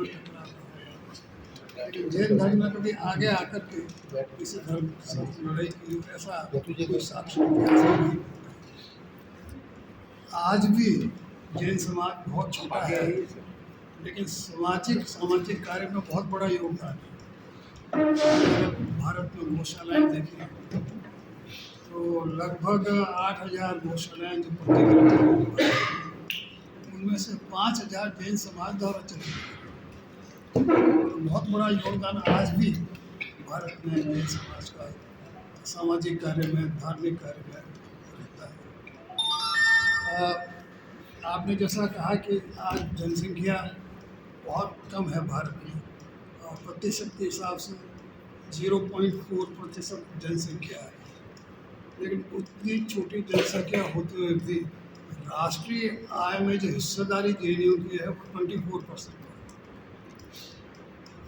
में टकराव रहा। लेकिन जैन धर्म में कभी आगे आकर के किसी धर्म से लड़ाई की ऐसा कोई साक्ष्य इतिहास में नहीं मिलता। आज भी जैन समाज बहुत छोटा है, लेकिन सामाजिक कार्य में बहुत बड़ा योगदान है। भारत में गौशालाएँ देखी तो लगभग 8,000 गौशालाएँ जो प्रतिनिधित्व हैं, उनमें से 5,000 जैन समाज द्वारा चली बहुत बड़ा योगदान आज भी भारत में जैन समाज का सामाजिक कार्य में, धार्मिक कार्य में रहता है। आपने जैसा कहा कि आज जनसंख्या बहुत कम है भारत में, और प्रतिशत के हिसाब से 0.4% जनसंख्या है। लेकिन उतनी छोटी जनसंख्या होते हुए भी राष्ट्रीय आय में जो हिस्सेदारी जैनियों की है वो 24% है।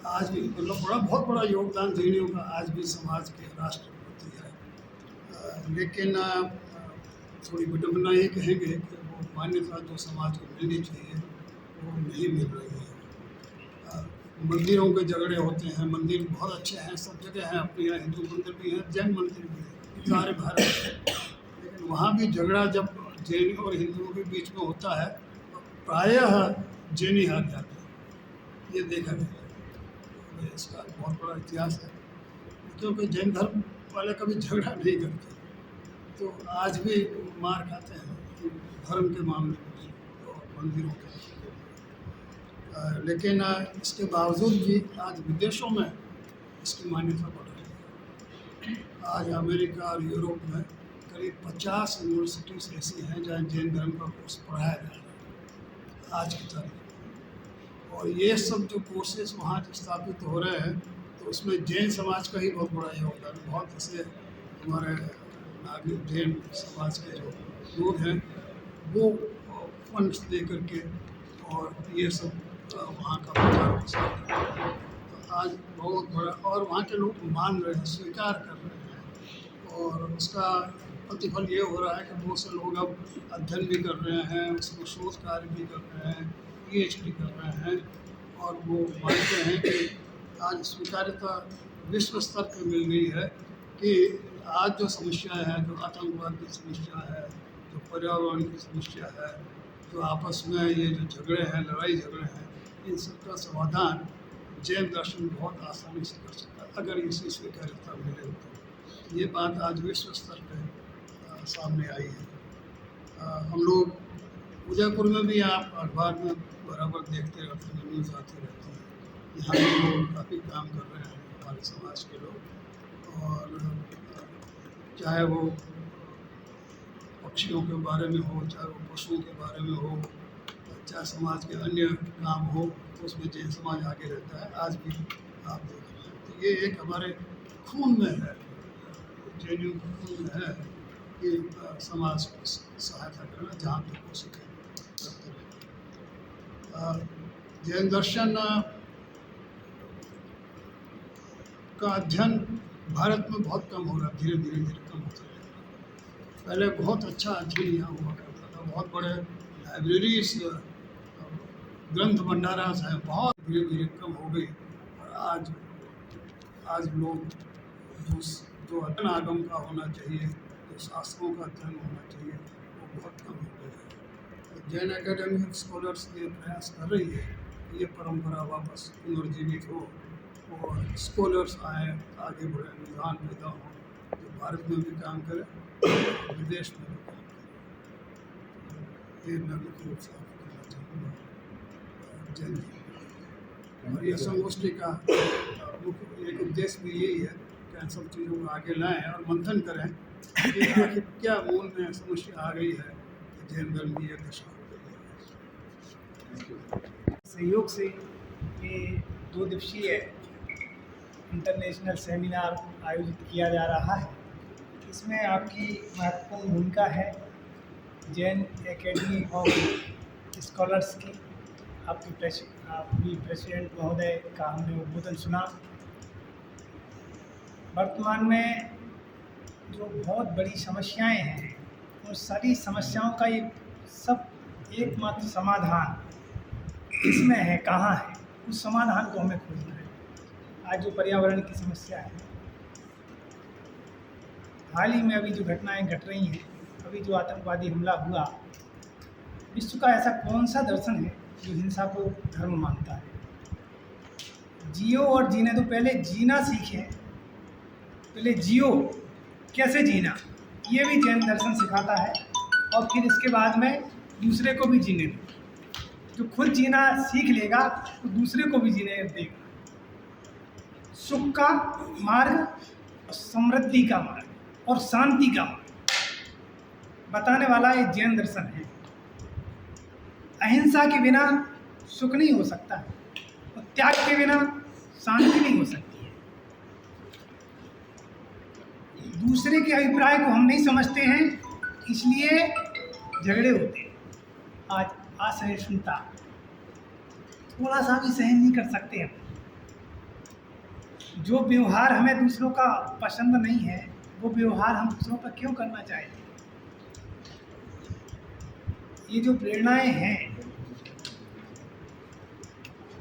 आज भी मतलब बहुत बड़ा योगदान जैनियों का आज भी समाज के राष्ट्र प्रति है। लेकिन थोड़ी विडम्बना ये कहेंगे कि वो मान्यता जो समाज को मिलनी चाहिए वो नहीं मिल रही है। मंदिरों के झगड़े होते हैं, मंदिर बहुत अच्छे हैं, सब जगह हैं, अपने यहाँ हिंदू मंदिर भी हैं, जैन मंदिर भी हैं, सारे भारत में। लेकिन वहाँ भी झगड़ा जब जैन और हिंदुओं के बीच में होता है तो प्रायः जैनी हार जाते हैं, ये देखा गया। इसका बहुत बड़ा इतिहास है, क्योंकि जैन धर्म वाले कभी झगड़ा नहीं करते, तो आज भी मार खाते हैं धर्म के मामले में और मंदिरों के। लेकिन इसके बावजूद भी आज विदेशों में इसकी मान्यता बढ़ रही है। आज अमेरिका और यूरोप में करीब 50 यूनिवर्सिटीज़ ऐसी हैं जहाँ जैन धर्म का कोर्स पढ़ाया जा रहा है आज की तारीख। और ये सब जो कोर्सेज वहाँ स्थापित हो रहे हैं तो उसमें जैन समाज का ही बहुत बड़ा योगदान है। बहुत ऐसे हमारे नागरिक जैन समाज के जो लोग हैं वो फंड्स दे करके और ये सब वहाँ का प्रचार प्रसार करते हैं। तो आज बहुत बड़ा, और वहाँ के लोग मान रहे हैं, स्वीकार कर रहे हैं, और उसका प्रतिफल ये हो रहा है कि बहुत से लोग अब अध्ययन भी कर रहे हैं, उसमें शोध कार्य भी कर रहे हैं, PhD कर रहे हैं, और वो मानते हैं कि आज स्वीकार्यता विश्व स्तर पर मिल गई है कि आज जो समस्याएं हैं, जो आतंकवाद की समस्या है, जो पर्यावरण की समस्या है, जो आपस में ये जो झगड़े हैं, लड़ाई झगड़े हैं, इन सबका समाधान जैन दर्शन बहुत आसानी से कर सकता है अगर इसी स्वीकार्यता मिले तो। ये बात आज विश्व स्तर पर सामने आई है। हम लोग उदयपुर में भी आप अखबार में बराबर देखते रहते हैं, न्यूज़ आती रहती है। यहाँ भी लोग काफ़ी काम कर रहे हैं हमारे समाज के लोग, और चाहे वो पक्षियों के बारे में हो, चाहे वो पशुओं के बारे में हो, चाहे समाज के अन्य काम हो, तो उसमें जैन समाज आगे रहता है। आज भी आप देख रहे हैं, तो ये एक हमारे खून में है, जैनियों के खून में है कि समाज को सहायता करना जहाँ तक हो सके करते रहें। जैन दर्शन का अध्ययन भारत में बहुत कम हो रहा है, धीरे धीरे कम होता है। पहले बहुत अच्छा अध्ययन यहाँ हुआ करता था, बहुत बड़े लाइब्रेरीज, ग्रंथ भंडारास हैं, बहुत धीरे धीरे कम हो गई। और आज लोग जो अध्ययन आगम का होना चाहिए, जो शास्त्रों का अध्ययन होना चाहिए, वो बहुत कम हो गया है। तो जैन एकेडमी ऑफ स्कॉलर्स ये प्रयास कर रही है कि ये परंपरा वापस पुनर्जीवित हो और स्कॉलर्स आए, आगे बढ़े, रुझान पैदा हो, जो भारत में भी काम करें, विदेश में भी काम करें। ये मैं मुख्य रूप से आपको कहना चाहूँगा। जैन जी, और ये संगोष्ठी का मुख्य एक उद्देश्य भी यही है कि इन सब चीज़ों को आगे लाएं और मंथन करें कि आखिर क्या मूल में समस्या आ गई है कि जैन धर्म की ये दशा हो गई है। सहयोग से ये 2 दिवसीय इंटरनेशनल सेमिनार आयोजित किया जा रहा है। इसमें आपकी महत्वपूर्ण भूमिका है। जैन एकेडमी ऑफ स्कॉलर्स की आपकी प्रेसिडेंट महोदय का हमने उद्बोधन सुना। वर्तमान में जो बहुत बड़ी समस्याएं हैं, उन सारी समस्याओं का एकमात्र समाधान इसमें है, कहाँ है? उस समाधान को हमें खोजना है। आज जो पर्यावरण की समस्या है, हाल ही में अभी जो घटनाएं घट रही हैं, अभी जो आतंकवादी हमला हुआ, विश्व का ऐसा कौन सा दर्शन है जो हिंसा को धर्म मानता है? जियो और जीने दो, पहले जीना सीखें, पहले जियो, कैसे जीना, ये भी जैन दर्शन सिखाता है। और फिर इसके बाद में दूसरे को भी जीने दो। जो खुद जीना सीख लेगा तो दूसरे को भी जीने देगा। सुख का मार्ग और समृद्धि का मार्ग और शांति का मार्ग बताने वाला ये जैन दर्शन है। अहिंसा के बिना सुख नहीं हो सकता है और त्याग के बिना शांति नहीं हो सकती है। दूसरे के अभिप्राय को हम नहीं समझते हैं, इसलिए झगड़े होते हैं। आज असहिष्णुता, थोड़ा सा भी सहन नहीं कर सकते हम। जो व्यवहार हमें दूसरों का पसंद नहीं है, वो व्यवहार हम दूसरों पर क्यों करना चाहते हैं? ये जो प्रेरणाएं हैं,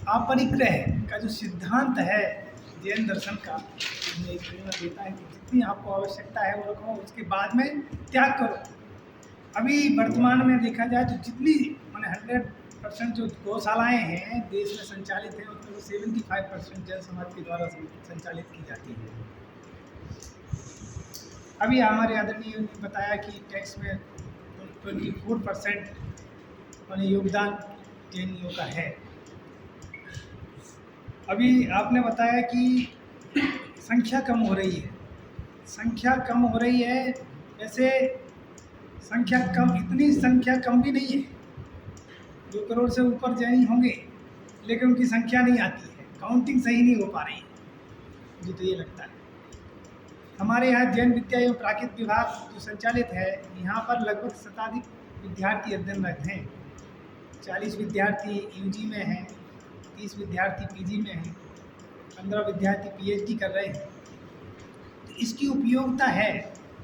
अपरिग्रह का जो सिद्धांत है जैन दर्शन का, हमें एक प्रेरणा देता है कि जितनी आपको आवश्यकता है वो रखो, उसके बाद में त्याग करो। अभी वर्तमान में देखा जाए तो जितनी मैंने 100% जो गौशालाएँ हैं देश में संचालित हैं, उसमें 75% जैन समाज के द्वारा संचालित की जाती है। अभी हमारे आदरणीय ने बताया कि टैक्स में 24% मैंने योगदान जैनियों का है। अभी आपने बताया कि संख्या कम हो रही है, संख्या कम हो रही है। वैसे संख्या कम, इतनी संख्या कम भी नहीं है, 2 करोड़ से ऊपर जैनी होंगे, लेकिन उनकी संख्या नहीं आती है, काउंटिंग सही नहीं हो पा रही है, मुझे तो ये लगता है। हमारे यहाँ जैन विद्या एवं प्राकृत विभाग जो संचालित है, यहाँ पर लगभग शताधिक विद्यार्थी अध्ययनरत हैं। 40 विद्यार्थी यूजी में हैं, 30 विद्यार्थी पीजी में हैं, 15 विद्यार्थी पीएचडी कर रहे हैं। तो इसकी उपयोगिता है,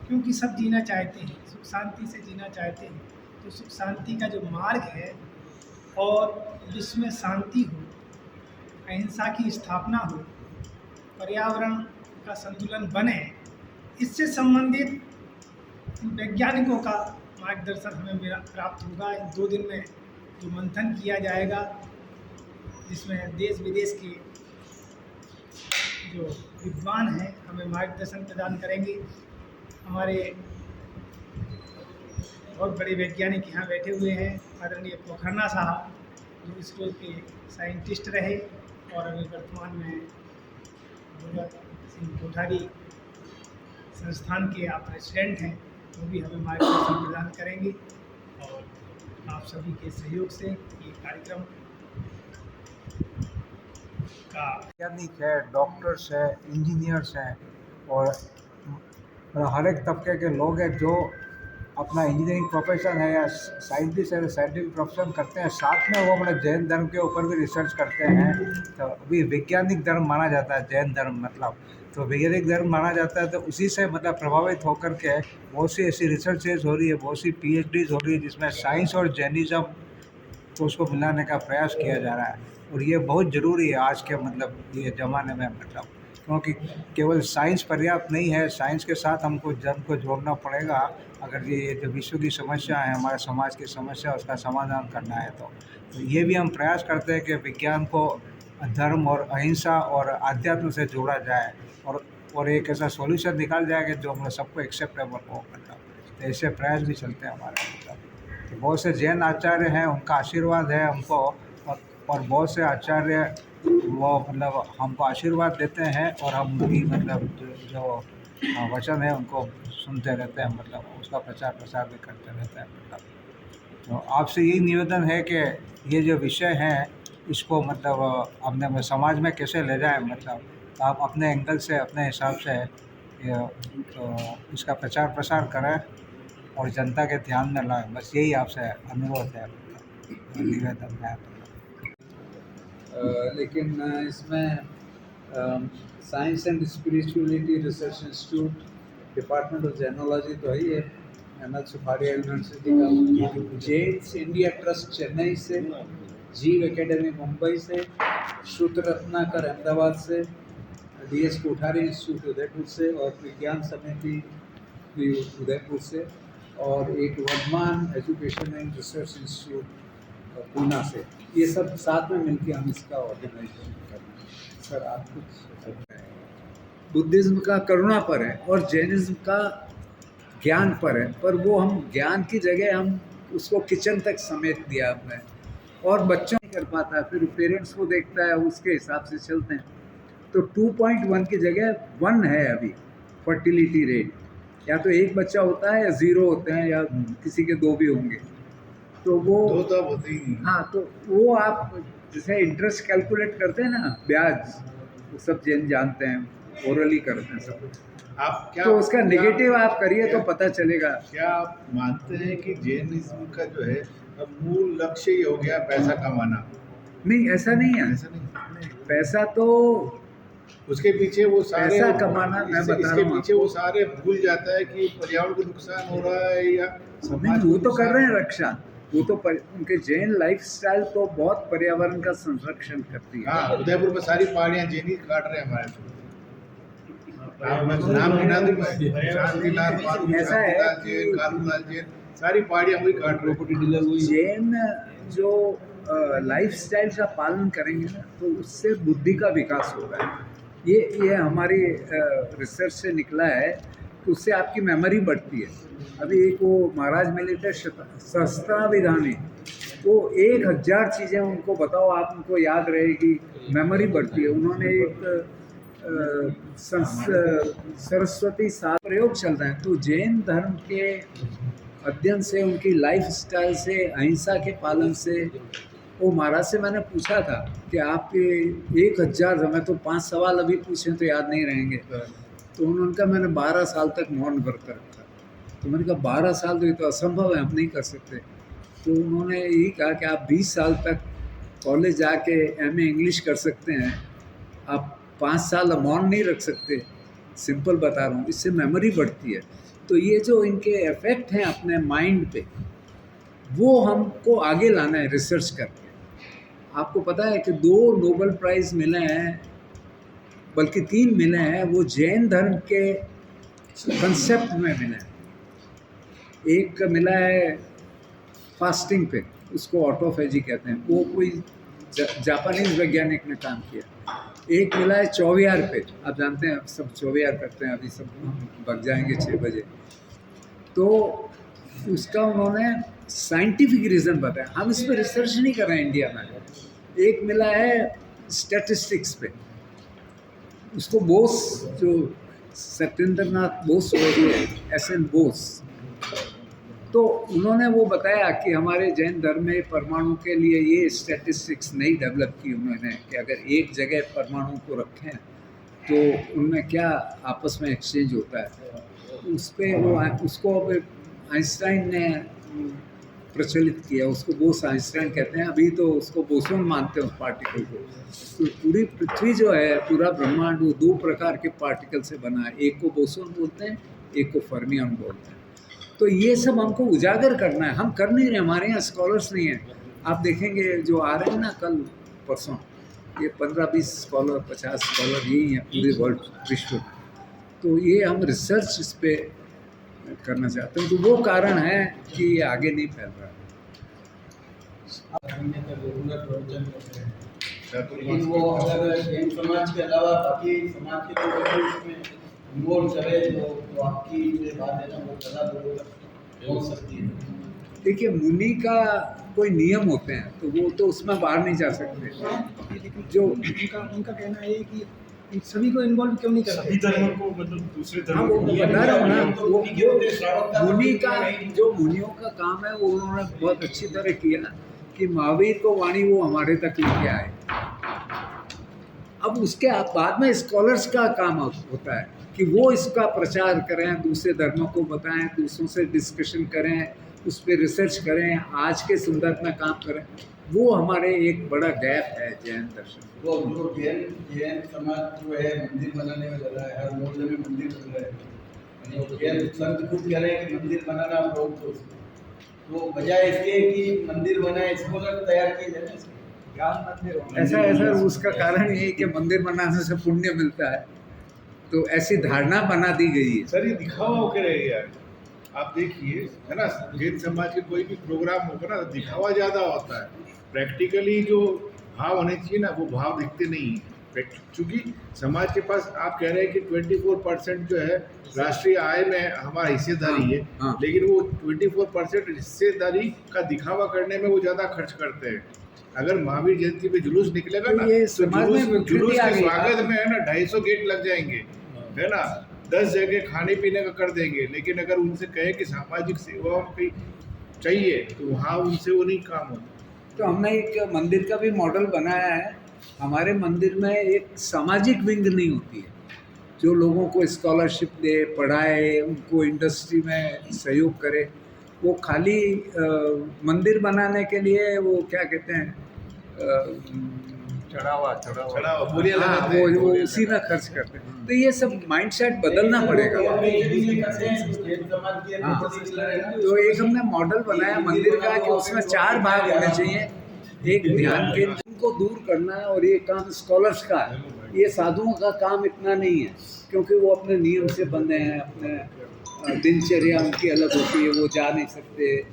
क्योंकि सब जीना चाहते हैं, सुख शांति से जीना चाहते हैं। तो सुख शांति का जो मार्ग है और विश्व में शांति हो, अहिंसा की स्थापना हो, पर्यावरण का संतुलन बने, इससे संबंधित वैज्ञानिकों का मार्गदर्शन हमें प्राप्त होगा। इन 2 दिन में जो मंथन किया जाएगा, जिसमें देश विदेश के जो विद्वान हैं हमें मार्गदर्शन प्रदान करेंगे। हमारे बहुत बड़े वैज्ञानिक यहाँ बैठे हुए हैं, आदरणीय पोखरना साहब, जो इसरो के साइंटिस्ट रहे और अभी वर्तमान में भगत सिंह कोठारी संस्थान के आप प्रेसिडेंट हैं, वो भी हमें मार्गदर्शन प्रदान करेंगे। और आप सभी के सहयोग से ये कार्यक्रम का वैज्ञानिक है, डॉक्टर्स है, इंजीनियर्स हैं और हर एक तबके के लोग हैं जो अपना इंजीनियरिंग प्रोफेशन है या साइंटिस्ट है, साइंटिफिक प्रोफेशन करते हैं, साथ में वो अपने जैन धर्म के ऊपर भी रिसर्च करते हैं। तो अभी वैज्ञानिक धर्म माना जाता है जैन धर्म, मतलब तो वैज्ञानिक धर्म माना जाता है। तो उसी से मतलब प्रभावित होकर के बहुत सी ऐसी रिसर्चेज हो रही है, बहुत सी PhDs हो रही है, जिसमें साइंस और जैनिज़्म को उसको मिलाने का प्रयास किया जा रहा है। और ये बहुत ज़रूरी है आज के मतलब ये ज़माने में, मतलब क्योंकि केवल साइंस पर्याप्त नहीं है, साइंस के साथ हमको धर्म को जोड़ना पड़ेगा अगर ये जो विश्व की समस्या है, हमारे समाज की समस्या, उसका समाधान करना है। तो ये भी हम प्रयास करते हैं कि विज्ञान को धर्म और अहिंसा और आध्यात्म से जोड़ा जाए और एक ऐसा सॉल्यूशन निकाल जाए कि जो मतलब सबको एक्सेप्टेबल हो, मतलब तो ऐसे प्रयास भी चलते हैं हमारे। मतलब तो बहुत से जैन आचार्य हैं, उनका आशीर्वाद है हमको, और बहुत से आचार्य वो मतलब हमको आशीर्वाद देते हैं और हम भी मतलब जो वचन है उनको सुनते रहते हैं, मतलब उसका प्रचार प्रसार भी करते रहते हैं। मतलब तो आपसे यही निवेदन है कि ये जो विषय हैं इसको मतलब अपने समाज में कैसे ले जाएं, मतलब तो आप अपने एंगल से, अपने हिसाब से तो इसका प्रचार प्रसार करें और जनता के ध्यान में लाएं। बस यही आपसे अनुरोध है, मतलब निवेदन है। लेकिन इसमें science and spirituality research institute, department of Jainology तो ही है, ML सुखाड़िया यूनिवर्सिटी का, जेन्स इंडिया ट्रस्ट चेन्नई से, जीव एकेडमी मुंबई से, श्रुत रत्नाकर अहमदाबाद से, DS कोठारी इंस्टीट्यूट उदयपुर से और विज्ञान समिति भी उदयपुर से, और एक Vardhaman education and research institute Poona से। ये सब साथ में मिलकर हम इसका ऑर्गेनाइजेशन कर रहे हैं। सर आप कुछ? बुद्धिज्म का करुणा पर है और जैनिज्म का ज्ञान पर है, पर वो हम ज्ञान की जगह हम उसको किचन तक समेट दिया हमने, और बच्चों नहीं कर पाता, फिर पेरेंट्स को देखता है उसके हिसाब से चलते हैं। तो 2.1 की जगह 1 है अभी फर्टिलिटी रेट, या तो एक बच्चा होता है या 0 होते हैं, या किसी के 2 भी होंगे। तो वो तो होती ही। हाँ, तो वो आप जैसे इंटरेस्ट कैलकुलेट करते हैं ना, ब्याज, वो सब जैन जानते हैं, ओरली करते हैं सब। आप क्या, तो उसका नेगेटिव आप करिए तो पता चलेगा। क्या आप मानते हैं कि जैनिज्म का जो है अब मूल लक्ष्य ही हो गया पैसा कमाना? नहीं, ऐसा नहीं है। ऐसा नहीं, पैसा तो उसके पीछे वो सारे पैसा कमाना, मैं बता इसके रहा हूँ पीछे वो सारे भूल जाता है कि पर्यावरण को नुकसान हो रहा है या नहीं, समाज वो को तो कर नुकसान- रहे हैं रक्षा, वो तो उनके जैन लाइफस्टाइल तो बहुत पर्यावरण का संरक्षण करती है। हाँ, उदयपुर में सारी पहाड़ियाँ जैनी काट रहे हैं हमारे से। मैं नाम गिना दूं मैं, शांतिलाल, ऐसा है शांतिलाल जैन, कालूलाल जैन, सारी पहाड़ियाँ वही काट रहे हैं। जैन जो लाइफस्टाइल का पालन करेंगे ना, तो उससे बुद्धि का विकास होगा। ये हमारी रिसर्च से निकला है कि उससे आपकी मेमोरी बढ़ती है। अभी एक वो महाराज मिले थे सहस्त्राभिधानी, वो 1000 चीज़ें उनको बताओ, आप उनको याद रहेगी, मेमोरी बढ़ती है। उन्होंने एक सरस्वती साथ प्रयोग चल रहे हैं। तो जैन धर्म के अध्ययन से, उनकी लाइफस्टाइल से, अहिंसा के पालन से, वो महाराज से मैंने पूछा था कि आपके 1000, मैं तो 5 सवाल अभी पूछे तो याद नहीं रहेंगे। तो उन्होंने कहा मैंने 12 साल तक मौन व्रत रखा। तो मैंने कहा 12 साल तो ये तो असंभव है, हम नहीं कर सकते। तो उन्होंने यही कहा कि आप 20 साल तक कॉलेज जाके MA इंग्लिश कर सकते हैं, आप 5 साल मौन नहीं रख सकते। सिंपल बता रहा हूँ, इससे मेमोरी बढ़ती है। तो ये जो इनके इफ़ेक्ट हैं अपने माइंड पे, वो हमको आगे लाना है रिसर्च करके। आपको पता है कि 2 नोबेल प्राइज़ मिले हैं, बल्कि 3 मिले हैं, वो जैन धर्म के कंसेप्ट में मिले हैं। एक मिला है फास्टिंग पे, उसको ऑटोफेजी कहते हैं, वो कोई जापानीज वैज्ञानिक ने काम किया। एक मिला है चौविहार पे, आप जानते हैं सब चौविहार करते हैं, अभी सब हम बग जाएंगे 6 बजे। तो उसका उन्होंने साइंटिफिक रीज़न बताया, हम इस पर रिसर्च नहीं कर रहे हैं इंडिया में। एक मिला है स्टैटिस्टिक्स पे, उसको बोस, जो सत्येंद्रनाथ बोस हुए, SN बोस, तो उन्होंने वो बताया कि हमारे जैन धर्म में परमाणु के लिए ये स्टैटिस्टिक्स नहीं डेवलप की उन्होंने, कि अगर एक जगह परमाणु को रखें तो उनमें क्या आपस में एक्सचेंज होता है। उस पर वो उसको अब आइंस्टाइन ने प्रचलित किया, उसको बोस आइंस्टाइन कहते हैं। अभी तो उसको बोसोन मानते हैं उस पार्टिकल को। तो पूरी पृथ्वी जो है, पूरा ब्रह्मांड, वो 2 प्रकार के पार्टिकल से बना है। एक को बोसोन बोलते हैं, एक को फर्मियन बोलते हैं। तो ये सब हमको उजागर करना है, हम कर नहीं रहे, हमारे यहाँ स्कॉलर्स नहीं हैं। आप देखेंगे जो आ रहे हैं ना कल परसों, ये 15-20 स्कॉलर, 50 स्कॉलर यही हैं पूरे वर्ल्ड, विश्व। तो ये हम रिसर्च इस पर करना चाहते हैं, तो वो कारण है कि ये आगे नहीं फैल रहा है। लेकिन वो अगर जैन समाज के अलावा बाकी समाज के लोग भी इसमें इन्वॉल्व करे तो आपकी जो बात है ना वो ज़्यादा हो सकती है। देखिए, मुनि का कोई नियम होते हैं, तो वो तो उसमें बाहर नहीं जा सकते। लेकिन जो उनका कहना है कि इन सभी को इन्वॉल्व क्यों नहीं कर सभी धर्मों को, मतलब दूसरे हाँ, धर्मों वो को बता रहा हूँ ना, वो मुनि का, नहीं। जो मुनियों का काम है वो उन्होंने बहुत अच्छी तरह किया कि महावीर को वाणी वो हमारे तक लेके आए। अब उसके बाद में स्कॉलर्स का काम होता है कि वो इसका प्रचार करें, दूसरे धर्मों को बताएं, दूसरों से डिस्कशन करें, उस पर रिसर्च करें, आज के संदर्भ में काम करें। वो हमारे एक बड़ा गैप है जैन दर्शन। वो जो जैन समाज जो है मंदिर बनाने में लगा है, हर मोहल्ले में मंदिर बन रहा है। तो जैन संत खुद कह रहे हैं कि मंदिर बनाना आप रोक दो उसको। तो बजाय इसके कि मंदिर बनाए, स्कॉलर तैयार किए जाए। ऐसा उसका कारण ये है कि मंदिर बनाने से पुण्य मिलता है, तो ऐसी धारणा बना दी गई है। सर ये दिखावा होकर रह गया है। आप देखिए है ना, जैन समाज के कोई भी प्रोग्राम होगा ना, दिखावा ज़्यादा होता है। प्रैक्टिकली जो भाव होने चाहिए ना, वो भाव दिखते नहीं हैं। क्योंकि समाज के पास आप कह रहे हैं कि 24% जो है राष्ट्रीय आय में हमारा हिस्सेदारी है, हाँ। लेकिन वो 24% हिस्सेदारी का दिखावा करने में वो ज़्यादा खर्च करते हैं। अगर महावीर जयंती पे जुलूस निकलेगा तो ना, ये तो समाज में जुलूस आ के गई। स्वागत में है ना 250 गेट लग जाएंगे, है ना, 10 जगह खाने पीने का कर देंगे। लेकिन अगर उनसे कहे कि सामाजिक सेवाओं की चाहिए, तो वहाँ उनसे वो नहीं काम होता। तो हमने एक मंदिर का भी मॉडल बनाया है। हमारे मंदिर में एक सामाजिक विंग नहीं होती है जो लोगों को स्कॉलरशिप दे, पढ़ाए, उनको इंडस्ट्री में सहयोग करे। वो खाली मंदिर बनाने के लिए वो क्या कहते हैं, चढ़ा बोलियां हाँ, लगाते हैं, वो बोलियां उसी में लगाते हैं। खर्च करते हैं। तो ये सब माइंडसेट बदलना पड़ेगा। हाँ, तो एक हमने मॉडल बनाया मंदिर का कि उसमें 4 भाग होने चाहिए। एक ध्यान केंद्र को दूर करना है, और ये काम स्कॉलर्स का है। ये साधुओं का काम इतना नहीं है, क्योंकि वो अपने नियम से बंधे हैं, अपने दिनचर्या उनकी अलग होती है, वो जा नहीं सकते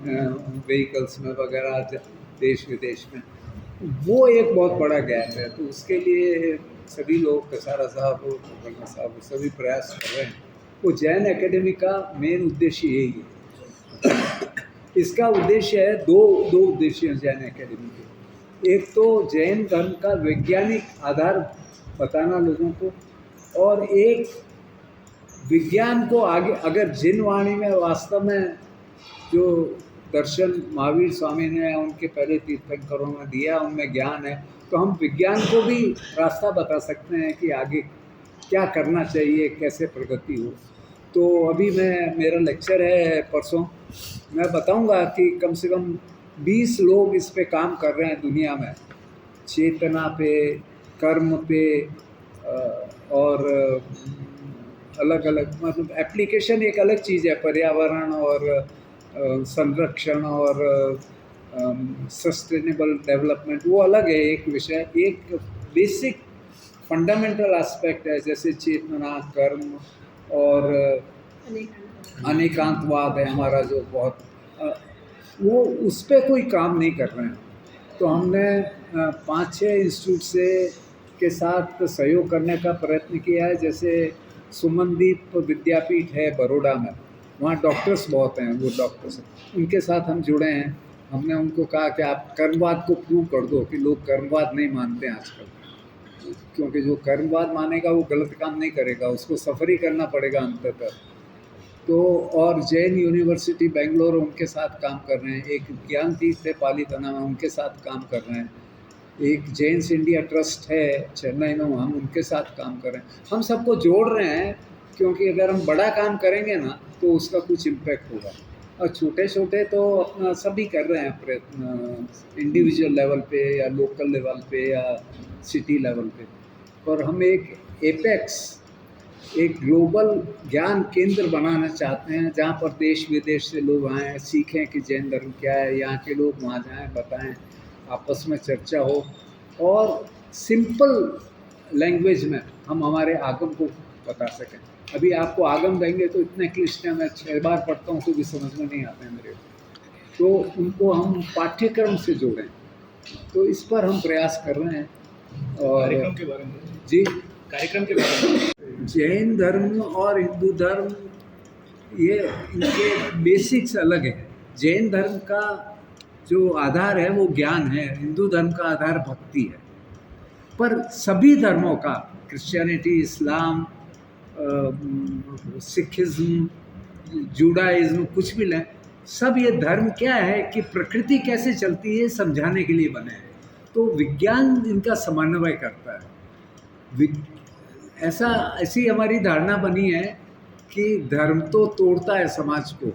व्हीकल्स में वगैरह देश विदेश में। वो एक बहुत बड़ा गैप है। तो उसके लिए सभी लोग, कसारा साहब और वर्मा साहब सभी प्रयास कर रहे हैं। वो जैन एकेडमी का मेन उद्देश्य यही है। इसका उद्देश्य है दो उद्देश्य हैं जैन एकेडमी के। एक तो जैन धर्म का वैज्ञानिक आधार बताना लोगों को, और एक विज्ञान को आगे, अगर जिन वाणी में वास्तव में जो दर्शन महावीर स्वामी ने उनके पहले तीर्थंकरों ने दिया, उनमें ज्ञान है, तो हम विज्ञान को भी रास्ता बता सकते हैं कि आगे क्या करना चाहिए, कैसे प्रगति हो। तो अभी मेरा लेक्चर है परसों, मैं बताऊंगा कि कम से कम 20 लोग इस पे काम कर रहे हैं दुनिया में, चेतना पे, कर्म पे, और अलग अलग, मतलब एप्लीकेशन एक अलग चीज़ है, पर्यावरण और संरक्षण और सस्टेनेबल डेवलपमेंट वो अलग है एक विषय। एक बेसिक फंडामेंटल एस्पेक्ट है, जैसे चेतना, कर्म और अनेकांतवाद है हमारा, जो बहुत वो उस पर कोई काम नहीं कर रहे हैं। तो हमने 5-6 इंस्टीट्यूट से के साथ सहयोग करने का प्रयत्न किया है। जैसे सुमनदीप विद्यापीठ है बड़ौदा में, वहाँ डॉक्टर्स बहुत हैं, वो डॉक्टर्स उनके साथ हम जुड़े हैं। हमने उनको कहा कि आप कर्मवाद को प्रूव कर दो कि लोग कर्मवाद नहीं मानते हैं आजकल, क्योंकि जो कर्मवाद मानेगा वो गलत काम नहीं करेगा, उसको सफ़र ही करना पड़ेगा अंततः। तो और जैन यूनिवर्सिटी बेंगलोर उनके साथ काम कर रहे हैं। एक ज्ञान तीर्थ है पालीताना में, उनके साथ काम कर रहे हैं। एक जैन्स इंडिया ट्रस्ट है चेन्नई में, हम उनके साथ काम कर रहे हैं। हम सबको जोड़ रहे हैं, क्योंकि अगर हम बड़ा काम करेंगे ना तो उसका कुछ इम्पैक्ट होगा, और छोटे छोटे तो अपना सभी कर रहे हैं प्रयत्न, इंडिविजुअल लेवल पे या लोकल लेवल पे या सिटी लेवल पे। और हम एक एपेक्स, एक ग्लोबल ज्ञान केंद्र बनाना चाहते हैं, जहाँ पर देश विदेश से लोग आएँ, सीखें कि जैन धर्म क्या है, यहाँ के लोग वहाँ जाएँ, बताएं, आपस में चर्चा हो, और सिंपल लैंग्वेज में हम हमारे आगम को बता सकें। अभी आपको आगम देंगे तो इतने क्लिष्ट हैं, मैं 6 बार पढ़ता हूँ तो भी समझ में नहीं आते हैं मेरे को। तो उनको हम पाठ्यक्रम से जोड़ें, तो इस पर हम प्रयास कर रहे हैं। और कार्यक्रम के बारे में जी, कार्यक्रम के बारे में जैन धर्म और हिंदू धर्म, ये इनके बेसिक्स अलग हैं। जैन धर्म का जो आधार है वो ज्ञान है, हिंदू धर्म का आधार भक्ति है। पर सभी धर्मों का, क्रिश्चियनिटी, इस्लाम, सिखिज्म, जूडाइज्म, कुछ भी लें, सब ये धर्म क्या है कि प्रकृति कैसे चलती है समझाने के लिए बने हैं। तो विज्ञान इनका समन्वय करता है। ऐसी हमारी धारणा बनी है कि धर्म तो तोड़ता है समाज को,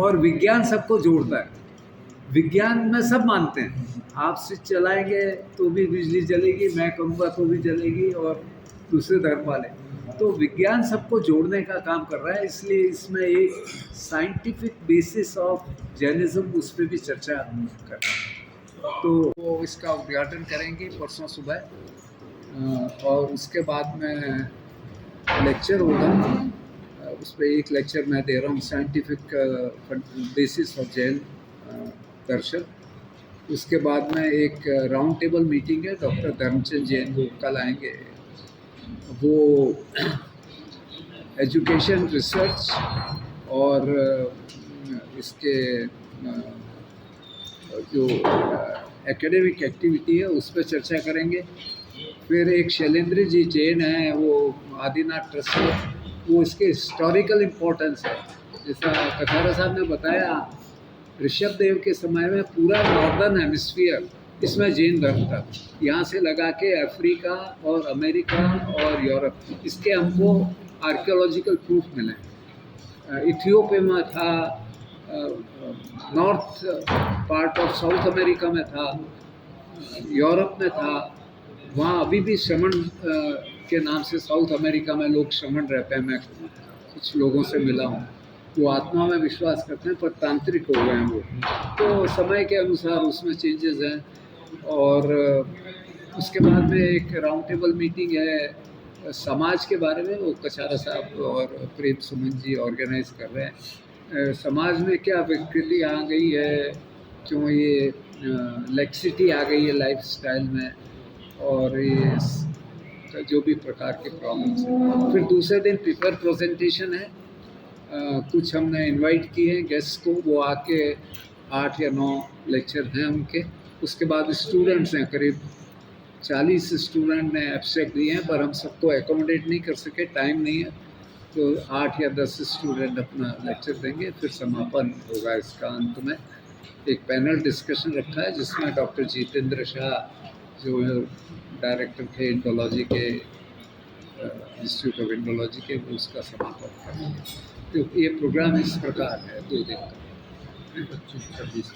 और विज्ञान सबको जोड़ता है। विज्ञान में सब मानते हैं, आप स्विच चलाएंगे तो भी बिजली जलेगी, मैं करूँगा तो भी जलेगी, और दूसरे धर्म वाले। तो विज्ञान सबको जोड़ने का काम कर रहा है, इसलिए इसमें एक साइंटिफिक बेसिस ऑफ जैनिज्म, उस पर भी चर्चा कर रहे हैं। तो वो इसका उद्घाटन करेंगे परसों सुबह। और उसके बाद में लेक्चर होगा। उस पर एक लेक्चर मैं दे रहा हूँ, साइंटिफिक बेसिस ऑफ जैन दर्शन। उसके बाद में एक राउंड टेबल मीटिंग है, डॉक्टर धर्मचंद जैन वो कल आएंगे। वो एजुकेशन, रिसर्च और इसके जो एकेडमिक एक्टिविटी है उस पर चर्चा करेंगे। फिर एक शैलेंद्र जी जैन हैं, वो आदिनाथ ट्रस्ट में, वो इसके हिस्टोरिकल इम्पोर्टेंस है। जैसा कथारा साहब ने बताया, ऋषभ देव के समय में पूरा नॉर्दर्न हेमिस्फीयर इसमें जैन धर्म था, यहाँ से लगा के अफ्रीका और अमेरिका और यूरोप, इसके हमको आर्कियोलॉजिकल प्रूफ मिले। इथियोपिया में था, north part of south America में था, यूरोप में था। वहाँ अभी भी श्रमण के नाम से साउथ अमेरिका में लोग श्रमण रहते हैं। मैं कुछ लोगों से मिला हूँ, वो आत्मा में विश्वास करते हैं पर तांत्रिक हो गए हैं वो। तो समय के अनुसार उसमें चेंजेस हैं। और उसके बाद में एक राउंड टेबल मीटिंग है समाज के बारे में, वो कछारा साहब और प्रेम सुमन जी ऑर्गेनाइज कर रहे हैं। समाज में क्या विकृति आ गई है, क्यों ये लेक्सिटी आ गई है लाइफ स्टाइल में, और ये जो भी प्रकार के प्रॉब्लम्स हैं। फिर दूसरे दिन पेपर प्रेजेंटेशन है। कुछ हमने इनवाइट किए हैं गेस्ट को, वो आके 8 या 9 लेक्चर हैं उनके। उसके बाद स्टूडेंट्स हैं, करीब 40 स्टूडेंट ने एब्स्ट्रैक्ट दिए हैं, पर हम सबको एकोमोडेट नहीं कर सके, टाइम नहीं है। तो 8 या 10 स्टूडेंट अपना लेक्चर देंगे। फिर समापन होगा इसका। अंत में एक पैनल डिस्कशन रखा है जिसमें डॉक्टर जितेंद्र शाह जो डायरेक्टर थे इंडोलॉजी के, इंस्टीट्यूट ऑफ इंडोलॉजी के, वो उसका समापन करेंगे। तो ये प्रोग्राम इस प्रकार है 2 दिन का। 25-26